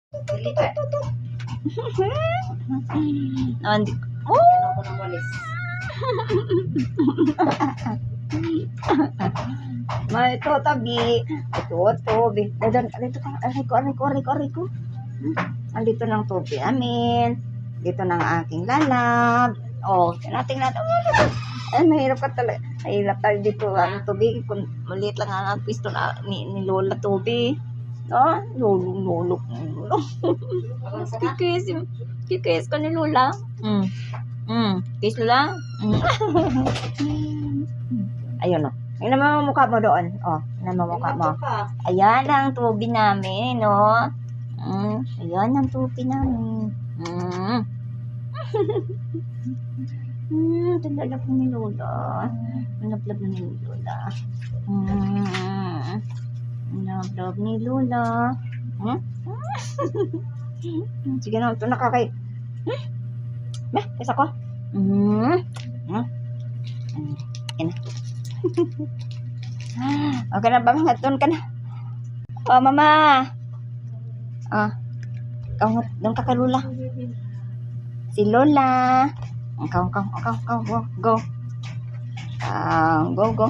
Dilipat. Andi. Ano ko ng walis? May ito tabi. Ito, bi. Dito ka. Aray ko. Andito ng tubig amin. Dito ng aking lalab. Oh, tingnan. Ay, mahirap ka talaga. Mahirap tayo dito. Ano, tubig. Kung maliit lang ang pisto na ni Lola tubig. No? Lolo. Abang sa ka? Kikis ka ni Lola. Kiss lang. Ayun o. Tingnan mo ang mukha mo doon. Oh, tingnan mo ang mukha mo. Ayan ang tubig namin, no? Ayan ang tubig namin. Tandalap ni Lola. Nablab na ni Lola. Nablab ni Lola. Sige na, ito nakakay. Kesa ko. Yan. Okay na ba? Doon ka na. Oh, mama. Doon ka kay Lola. Si Lola. Go. Go.